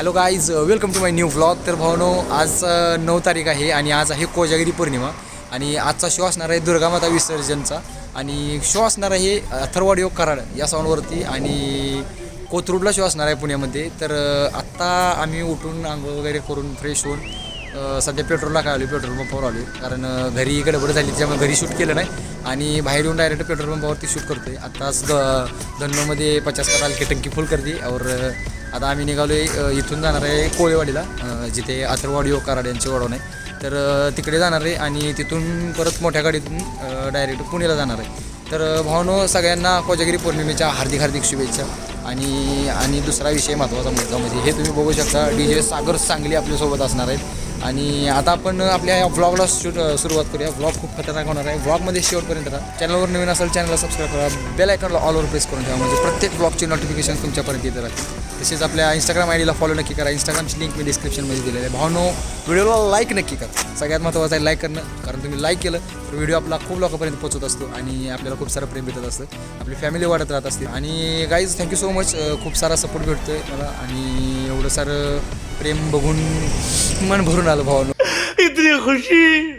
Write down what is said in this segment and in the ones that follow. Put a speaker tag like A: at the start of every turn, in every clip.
A: Hello guys, welcome to my new vlog. तर भावनो, आज 9 तारीख आहे आणि आज आहे कोजागिरी पौर्णिमा. आणि आजचा शो असणार आहे दुर्गामाता विसर्जनचा. आणि शो असणार आहे अथर्ववाडी कराड या साऊंडवरती. आणि कोथरूडला शो असणार आहे पुण्यामध्ये. तर आत्ता आम्ही उठून आंघोळ वगैरे करून फ्रेश होऊन सध्या पेट्रोलला काय आलो, पेट्रोल पंपावर आलो. कारण घरी गडबड झाली त्याच्यामुळे घरी शूट केलं नाही आणि बाहेर येऊन डायरेक्ट पेट्रोल पंपावरती शूट करतो आहे. आत्ताच धन्नोमध्ये 50 का की टंकी फुल करते. और आता आम्ही निघालो आहे, इथून जाणार आहे कोळेवाडीला, जिथे अथर्ववाडी कराड यांचे वडवण आहे. तर तिकडे जाणार आहे आणि तिथून परत मोठ्या गाडीतून डायरेक्ट पुण्याला जाणार आहे. तर भावनो, सगळ्यांना कोजागिरी पौर्णिमेच्या हार्दिक हार्दिक शुभेच्छा. आणि दुसरा विषय महत्त्वाचा मुद्दा म्हणजे हे तुम्ही बघू शकता, DJ सागर सांगली आपल्यासोबत असणार आहेत. आणि आता आपण आपल्या या व्लॉगला सुरुवात करूया. व्लॉग खूप खतरनाक होणार आहे. व्लॉगमध्ये शेवटपर्यंत राहा. चॅनलवर नवीन असेल चॅनलला सबस्क्राईब करा, बेल आयकॉनला ऑलवर प्रेस करून ठेवा, म्हणजे प्रत्येक व्लॉगची नोटिफिकेशन तुमच्यापर्यंत येत राहतील. तसेच आपल्या इंस्टाग्राम ID ला फॉलो नक्की करा. इंस्टाग्रामची लिंक मी डिस्क्रिप्शनमध्ये दिलेली आहे. भावनो, व्हिडिओला लाईक नक्की करा. सगळ्यात महत्त्वाचं आहे लाईक करणं, कारण तुम्ही लाईक केलं तर व्हिडिओ आपला खूप लोकांपर्यंत पोहोचत असतो आणि आपल्याला खूप सारं प्रेम भेटत असतं, आपली फॅमिली वाढत राहत असते. आणि गाईज, थँक्यू सो मच. खूप सारा सपोर्ट भेटतो आहे मला आणि एवढं सारं प्रेम बघून मन भरून आलं भावनो.
B: इतनी खुशी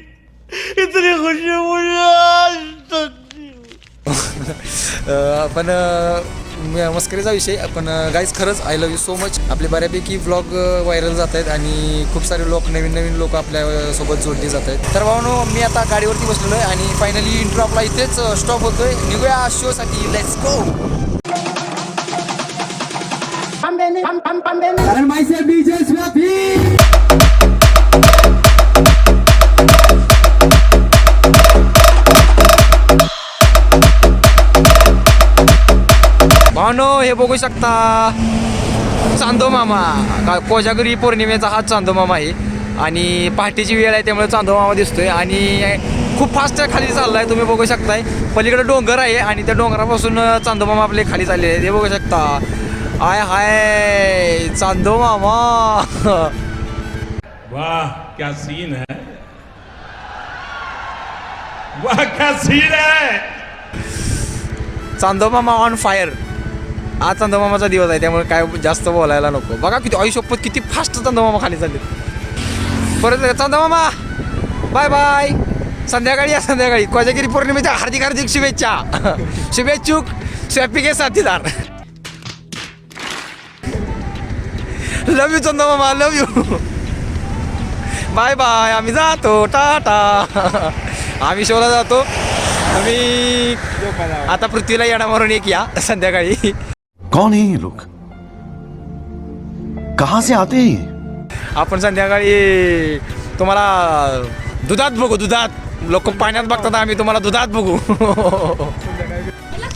A: पण मस्करीचा विषय. पण गाईज, खरंच I love you so much. आपले बऱ्यापैकी व्लॉग व्हायरल जात आहेत आणि खूप सारे लोक, नवीन लोक आपल्यासोबत जोडले जात आहेत. तर भावनो, मी आता गाडीवरती बसलेलो आहे आणि फायनली इंट्रो आपला इथेच स्टॉप होतोय. निघूया शोसाठी. Let's go. भावनो, हे बघू शकता चांदो मामा. कोजागिरी पौर्णिमेचा हा चांदो मामा आहे आणि पहाटेची वेळ आहे त्यामुळे चांदो मामा दिसतोय आणि खूप फास्ट खाली चाललाय. तुम्ही बघू शकताय पलीकडे डोंगर आहे आणि त्या डोंगरापासून चांदो मामा आपले खाली चालले आहेत. हे बघू शकता. हाय हाय चांदो मामा.
B: वाह क्या सीन है, वाह क्या सीन है.
A: चांदो मामा ऑन फायर. आज चांदो मामाचा दिवस आहे त्यामुळे काय जास्त बोलायला नको. बघा किती आयुष्यपत किती फास्ट चांदो मामा खाली चालले. परत चांदो मामा बाय बाय. संध्याकाळी या, संध्याकाळी. कोजागिरी पौर्णिमेच्या हार्दिक हार्दिक शुभेच्छा. शुभेच्छुक स्वॅपी के साथीदार. लव यू चांदो मामा, लव यू. Bye bye. आम्ही जातो, टाटा. आम्ही शोला जातो. तुम्ही आता पृथ्वीला येणा मारून एक या संध्याकाळी.
C: कौन है ये लोग, कहाँ से आते हैं?
A: आपण संध्याकाळी तुम्हाला दुधात बघू. दुधात लोक पाण्यात बघतात, आम्ही तुम्हाला दुधात बघू.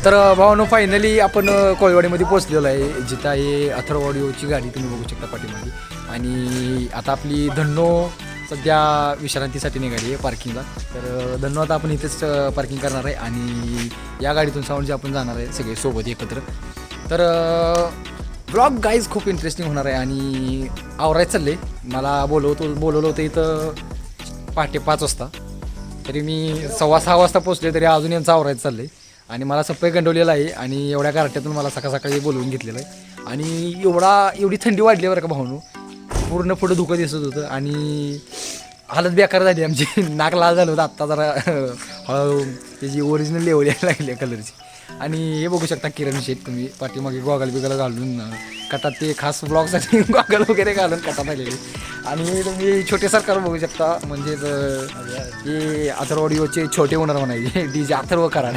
A: तर भावनो, फायनली आपण कोळवाडीमध्ये पोहोचलेलो आहे, जिथं आहे अथर्ववाडीची गाडी तुम्ही बघू शकता पाठीमागे. आणि आता आपली धन्नो सध्या विश्रांतीसाठी निघाली आहे पार्किंगला. तर धन्नो आता आपण इथेच पार्किंग करणार आहे आणि या गाडीतून साऊंड जे आपण जाणार आहे सगळे सोबत एकत्र. तर ब्लॉग गाईज खूप इंटरेस्टिंग होणार आहे आणि आवरायचं चाललं आहे. मला बोलवलं होतं इथं पहाटे 5 वाजता, तरी मी 6:15 वाजता पोचले, तरी अजून यांचं आवरायचं चाललं आहे. आणि मला सप्पई गंडवलेलं आहे आणि एवढ्या गारठ्यातून मला सकाळी बोलवून घेतलेलं आहे. आणि एवढी थंडी वाढली बरं का भावनो, पूर्ण पुढं धुकं दिसत होतं आणि हालत बेकार झाली आमची. नाक लाल झालं होतं आत्ता जरा हळूहळू त्याची ओरिजिनल लेवल यायला लागली कलरची. आणि हे बघू शकता किरण शेठ तुम्ही पाठीमागे गॉगल घालून कटात, ते खास ब्लॉगसाठी गॉगल वगैरे घालून कटात आलेले. आणि तुम्ही छोटे सरकार बघू शकता, म्हणजेच हे अथर्ववाडीचे छोटे ओनर म्हणायचे, DJ अथर्व कराड,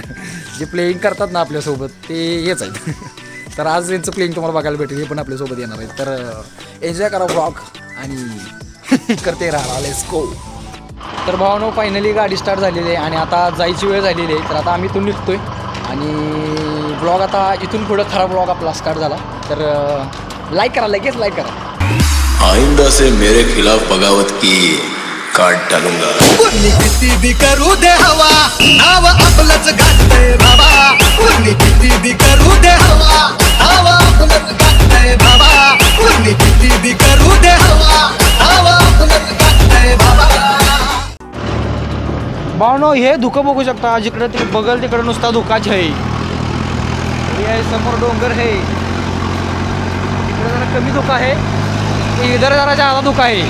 A: जे प्लेईंग करतात ना आपल्यासोबत, ते हेच आहेत. तर आज यांचं प्लेईंग तुम्हाला बघायला भेटेल, हे पण आपल्यासोबत येणार आहे. तर एन्जॉय करा ब्लॉग आणि करते राहा. Let's go. तर भावनो, फायनली गाडी स्टार्ट झालेली आहे आणि आता जायची वेळ झालेली आहे. तर आता आम्ही इथून निघतोय आणि ब्लॉग आता इथून पुढं खरा ब्लॉग आपला स्टार्ट झाला. तर लाईक करा, लगेच लाईक करा.
D: आइंदा से मेरे खिलाफ बगावत की काट डालूंगा.
E: किती भी करू दे हवा, नाव आपलंच गाजतंय बाबा. किती भी करू दे हवा, नाव आपलंच गाजतंय बाबा. किती भी करू दे हवा, नाव आपलंच गाजतंय बाबा.
A: भावनो, हे धुकं बघू शकता, जिकडं ते बगल तिकडं नुसता धुकाच आहे. समोर डोंगर आहे, तिकडे जरा कमी धुका आहे इधर जरा ज्यादा धुका आहे.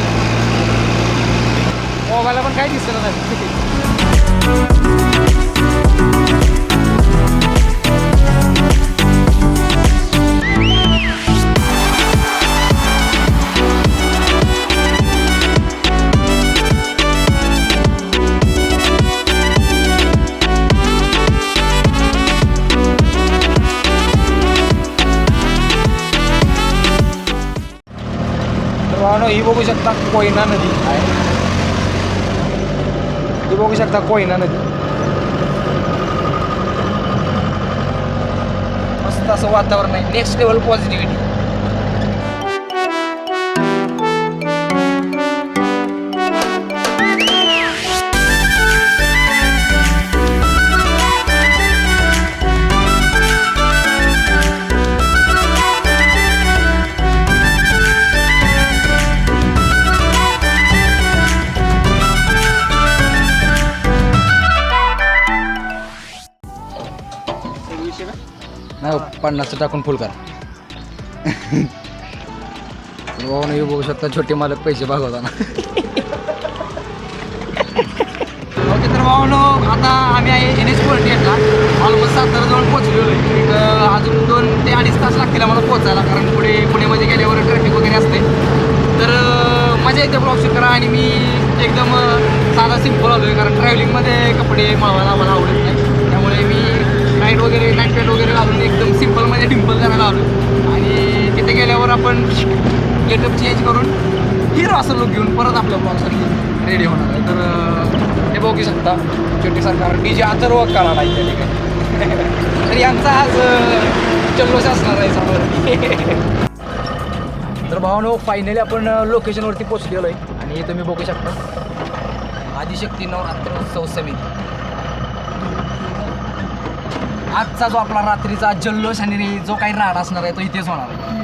A: मोबाईलला पण काय दिसलं नाही. ही बघू शकता कोयना नदी आहे. ही बघू शकता कोयना नदी. मस्त असं वातावरण आहे. Next level positivity. नाही 50 टाकून फुल करा. भाऊ बघू शकता छोटे मालक पैसे भागवताना. ओके तर भाऊ आता आम्ही आहे NH 48ला ऑलमोस्ट साताराजवळ पोहोचलेलो आहे. अजून 2 ते 2.5 तास लागतील आम्हाला पोहोचायला, कारण पुढे पुण्यामध्ये गेल्यावर ट्रॅफिक वगैरे असते. तर मजा येते ब्लॉग शूट करा. आणि मी एकदम साधा सिम्पल आलो आहे, कारण ट्रॅव्हलिंगमध्ये कपडे मळवायला आम्हाला आवडत नाही. त्यामुळे मी नाईट पॅन्ट वगैरे घालून एकदम सिम्पलमध्ये डिम्पल करायला आलो. आणि तिथे गेल्यावर आपण गेटअप चेंज करून हिरो असं लुक घेऊन परत आपल्या ब्लॉगसाठी रेडी होणार आहे. तर हे बघू शकता छोटे सरकार DJ अथर्व करायला आहे त्या ठिकाणी. तर यांचा आज जल्लोष असणार आहे समोर. तर भावानो फायनली आपण लोकेशनवरती पोचलेलो आहे. आणि तुम्ही बघू शकता आदिशक्ती नवरात्रोत्सव समिती. आजचा जो आपला रात्रीचा जल्लोष आणि जो काही राड असणार आहे तो इथेच होणार आहे.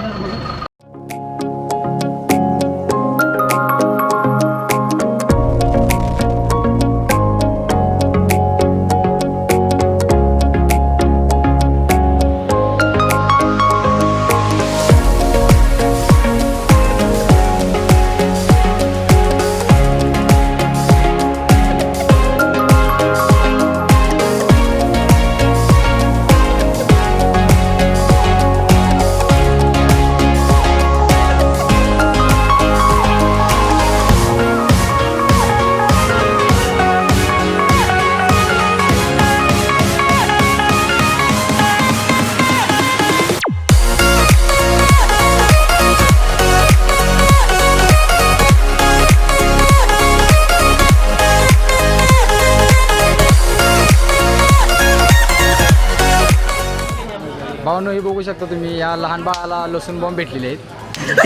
A: भावांनो हे बघू शकता तुम्ही, या लहान बाळाला लसूण बॉम्ब भेटलेले आहेत.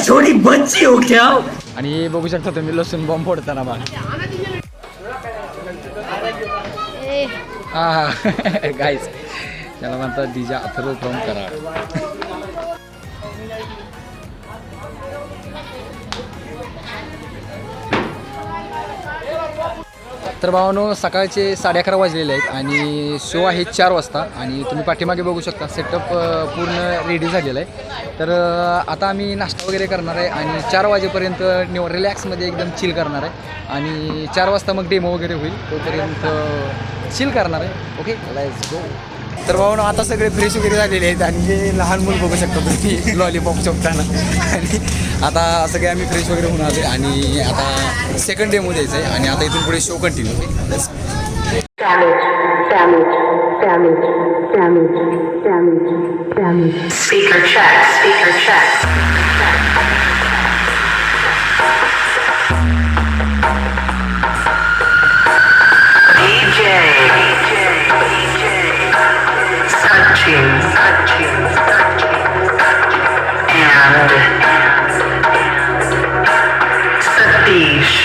A: छोटी बच्ची हो क्या. आणि हे बघू शकता तुम्ही लसूण बॉम्ब फोडताना बाळ. हा गाईज त्याला म्हणतात DJ अथर्व फ्रॉम कराड. तर भावानो सकाळचे 11:30 वाजलेले आहेत आणि शो आहे 4 वाजता. आणि तुम्ही पाठीमागे बघू शकता सेटअप पूर्ण रेडी झालेला आहे. तर आता आम्ही नाश्ता वगैरे करणार आहे आणि 4 वाजेपर्यंत रिलॅक्समध्ये एकदम चिल करणार आहे. आणि 4 वाजता मग डेमो वगैरे होईल, तोपर्यंत चिल करणार आहे. Okay let's go. तर भावानो आता सगळे फ्रेश वगैरे झालेले आहेत आणि हे लहान मूल बघू शकतो तुम्ही लॉलीपॉप चोपताना. आणि आता सगळे आम्ही फ्रेश वगैरे होऊन आले आणि आता सेकंड डेमो द्यायचं आहे. आणि आता इथून पुढे show continue.
F: Speaker check. DJ. Searching. And Satish.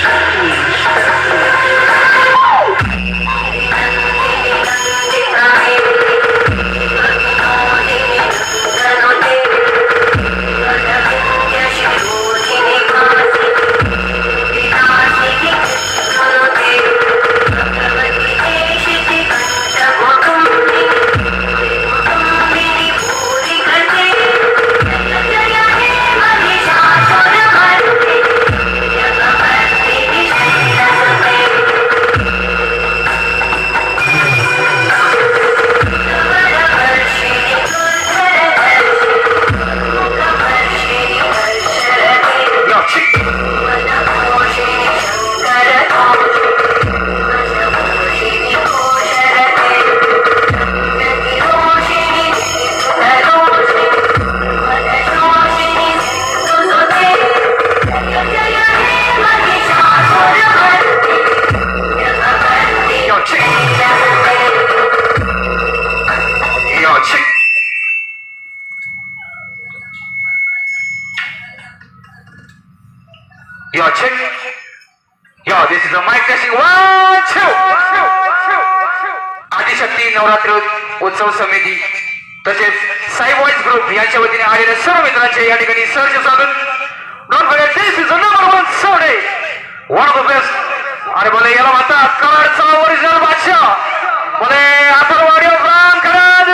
G: Yo, check. Yo, this is a mic testing. 1, 2. Adishakti Navratra उत्सव समिती तसेच साई वॉइस ग्रुप यांच्या वतीने आलेल्या सर्व मित्रांचे या ठिकाणी सहर्ष स्वागत. Don't forget this is the number 1 sound one of the best. आणि बोले याला म्हणतात कराडचा ओरिजिनल बादशाह बोले अथर्व फ्रॉम कराड.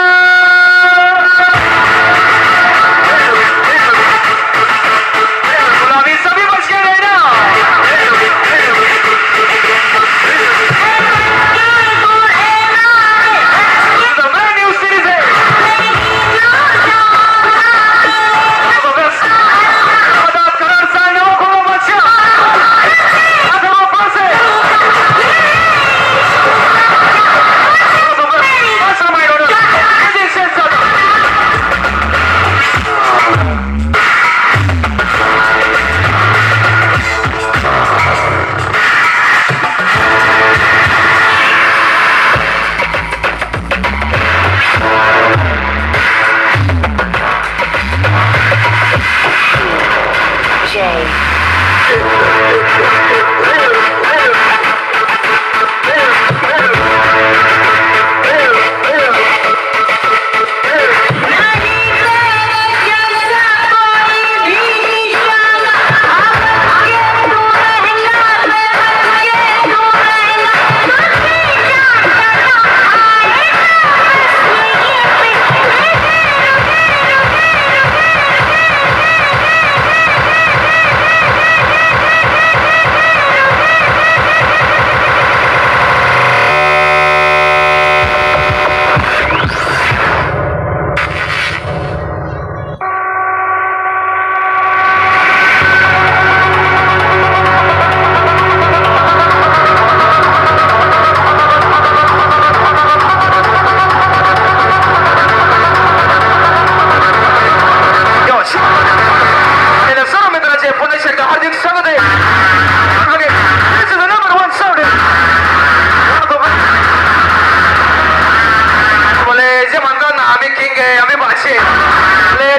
G: बोला मी सभी बच के गए ना.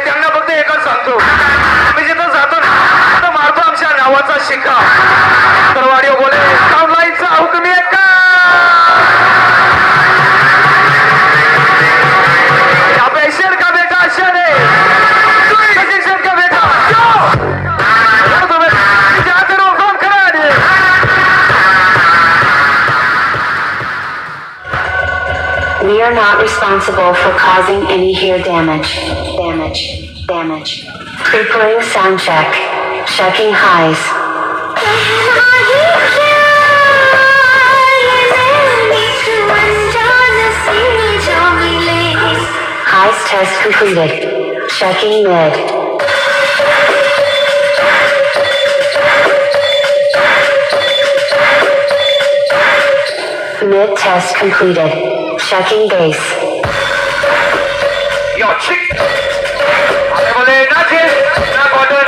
G: त्यांना फक्त एकच सांगतो आम्ही जिथं जातो ना तिथं मारतो आमच्या नावाचा शिक्का. तर वाडिओ बोले लाईनचा हुकमी आहे का पेशंट का बेटा शने पेशंट का बेटा जाते रहो फोन करा दे.
H: We are not responsible for causing any hair damage. Crippling sound check. Checking highs. Highs test completed. Checking mid. Mid test completed. Checking base.
G: Yo, chick. बोले ना थे ना कॉटन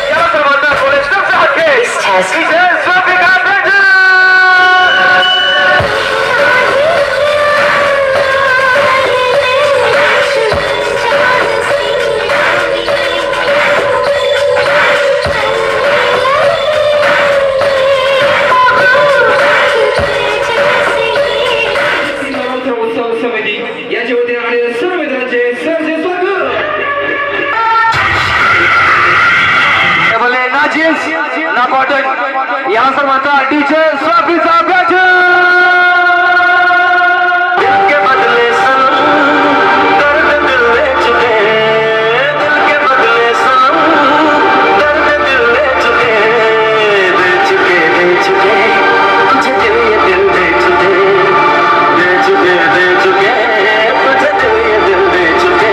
G: क्या करवाता बोले सब से हटके.
H: Base test.
G: इसे सब का बेटा. ना कॉटन यहाँ सर माता टीचर स्वामी साहब के बदले सनम दर्द दिल ले चुके. दिल के बदले सनम दर्द दिल ले चुके. दे चुके तुझे दिल ये दिल दे चुके. दे चुके तुझे दिल ये दिल दे चुके.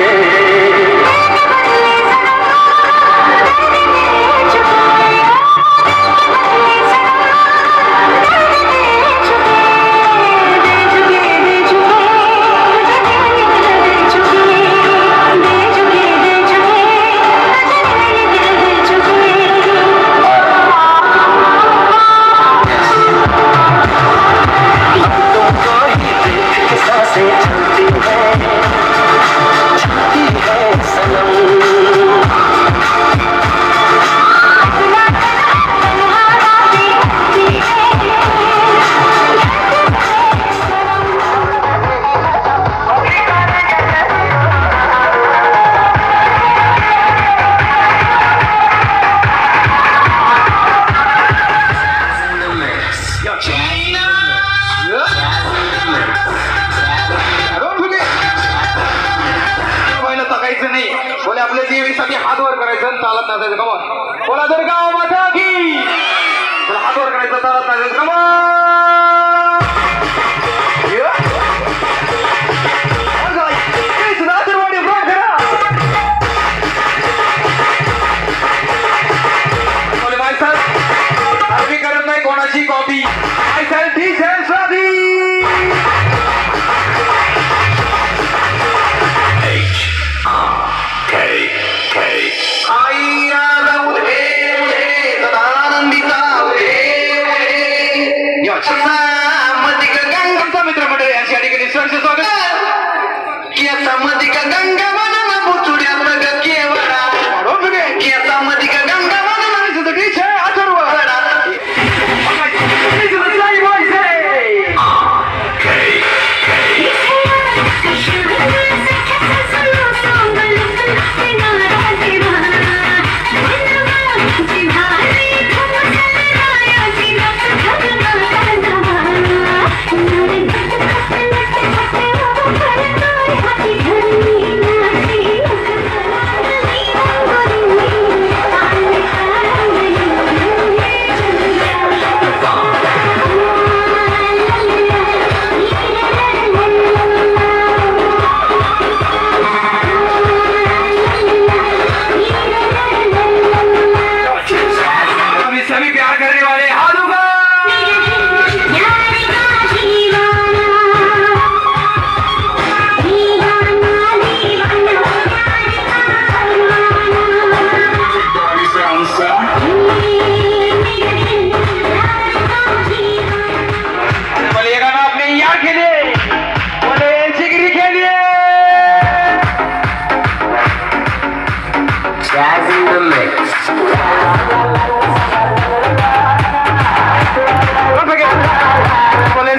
E: करत नाही कोणाची कॉपी मित्रमंडळ यांच्या ठिकाणी सहर्ष स्वागत मधिक गंगा वनना बुचुड्या मग केवळा मधिक गंगा वनना अथर्वडा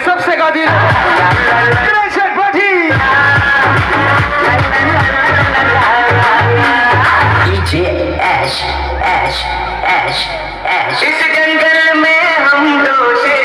E: सबसे काबिल इस जंगल में हम दोषी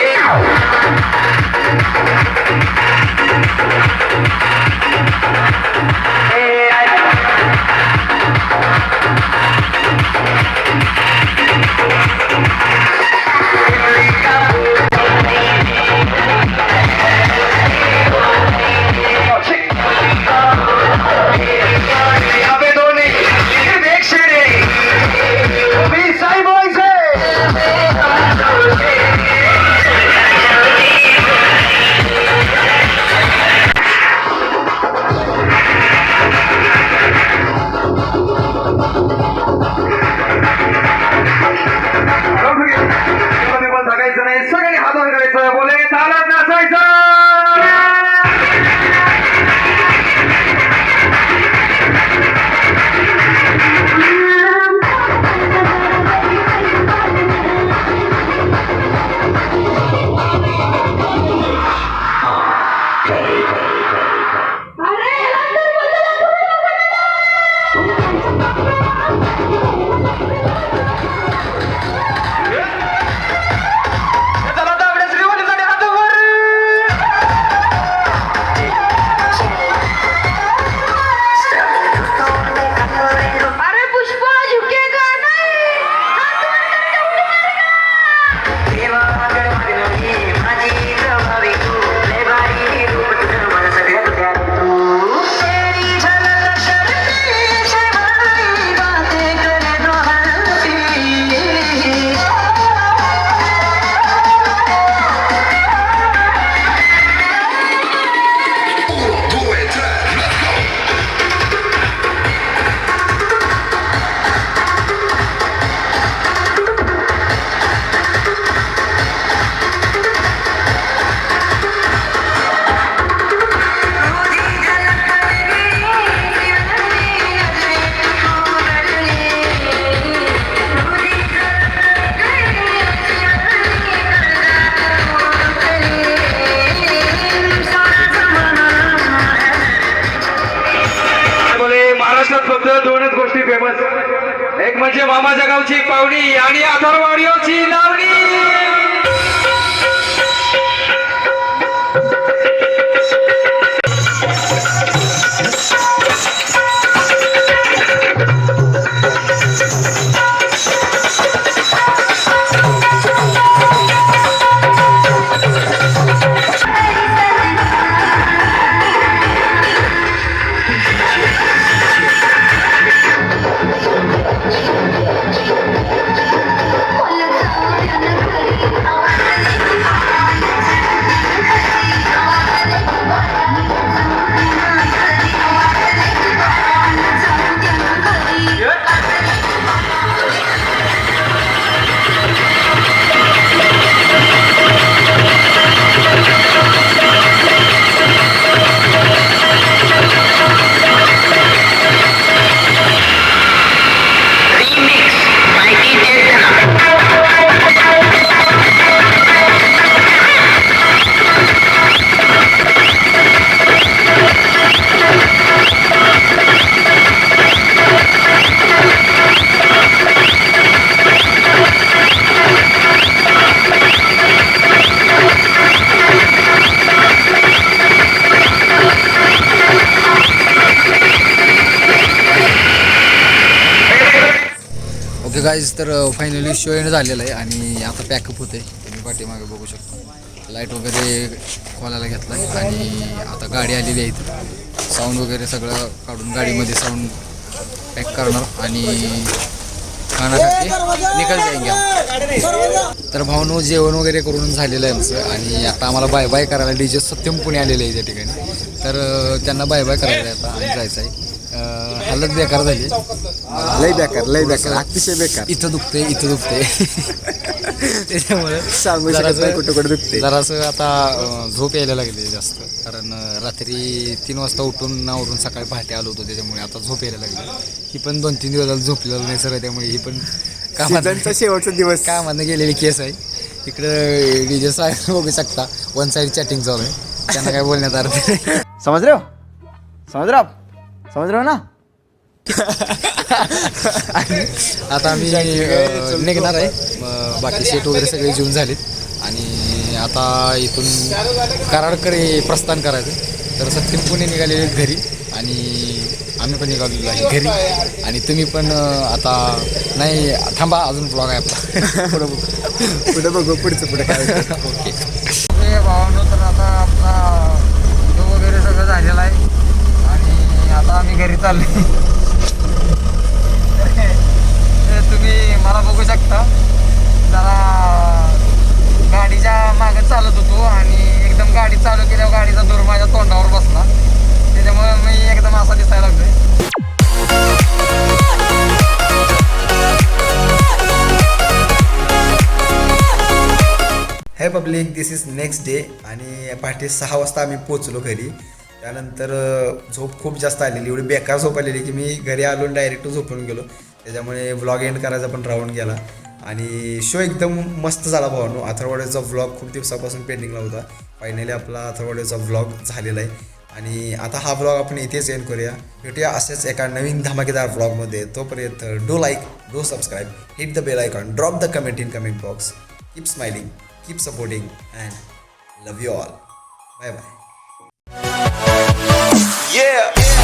E: सगळ्यांनी हात वर करायचं बोले तालात नाचायचं फक्त दोनच गोष्टी फेमस एक म्हणजे मामाच्या गावची पावडी आणि अथर्ववाडीची लावणी
A: गाईज तर फायनली शो एंड झालेला आहे आणि आता पॅकअप होते. तुम्ही पाठीमागे बघू शकता लाईट वगैरे खोलायला घेतला आहे आणि आता गाडी आलेली आहे इथं. साऊंड वगैरे सगळं काढून गाडीमध्ये साऊंड पॅक करणार आणि खाण्यासाठी निघाल जाईंगे. तर भावनो जेवण वगैरे करून झालेलं आहे आमचं आणि आता आम्हाला बाय बाय करायला डीजे सत्यम पुणे आलेले आहे त्या ठिकाणी. तर त्यांना बाय बाय करायला आता आणि जायचं आहे. हालत बेकार झाली,
I: लय बेकार अतिशय बेकार.
A: इथं दुखते त्याच्यामुळे
I: सांगू शकत नाही कुठं कुठं दुखते.
A: जरासं आता झोप यायला लागली जास्त, कारण रात्री 3 वाजता उठून आवरून सकाळी पहाटे आलो होतो, त्याच्यामुळे आता झोप यायला लागली. ही पण 2-3 दिवस झालं झोपलेलं नाही सर, त्यामुळे ही पण
I: सीझनचा शेवटचा दिवस
A: कामानं गेलेली केस आहे. इकडं डीजे साहेब बघू शकता वन साईड चॅटिंग चालू आहे, त्यांना काय बोलण्यात अर्थ नाही.
I: समझ रहे हो ना.
A: आता आम्ही निघणार आहे. बाकी सेट वगैरे सगळे जेवून झालेत आणि आता इथून कराडकडे प्रस्थान करायचं. तर सत्यम पुणे निघालेले घरी आणि आम्ही पण निघालेलो आहे घरी आणि तुम्ही पण आता नाही थांबा, अजून ब्लॉग आहे आपला.
I: पुढे बघू पुढे काय.
A: ओके भावांनो, तर आता आपला व्हिडिओ वगैरे सगळं झालेलं आहे आणि आता आम्ही घरी चाललो. तुम्ही मला बघू शकता, जरा गाडीच्या मागे चालत होतो आणि एकदम गाडी चालू केल्यावर गाडीचा दूर माझ्या तोंडावर बसला, त्याच्यामुळे मी एकदम असा दिसायला लागलोय.
I: हे public, this is next day आणि पहाटे 6 वाजता आम्ही पोचलो घरी. त्यानंतर झोप खूप जास्त आलेली, एवढी बेकार झोप आलेली की मी घरी आलो डायरेक्ट झोपून गेलो. त्याच्यामुळे व्लॉग एंड करायचा पण राहून गेला आणि शो एकदम मस्त झाला भावांनो. अथर्ववाडीचा व्लॉग खूप दिवसापासून पेंडिंगला होता. फायनली आपला अथर्ववाडीचा व्लॉग झालेला आहे आणि आता हा व्लॉग आपण इथेच एंड करूया. भेटूया असेच एका नवीन धमाकेदार व्लॉगमध्ये. तोपर्यंत do like, do subscribe, hit the bell icon, drop the comment in comment box. Keep smiling, keep supporting and love you all. Bye bye.
G: Yeah.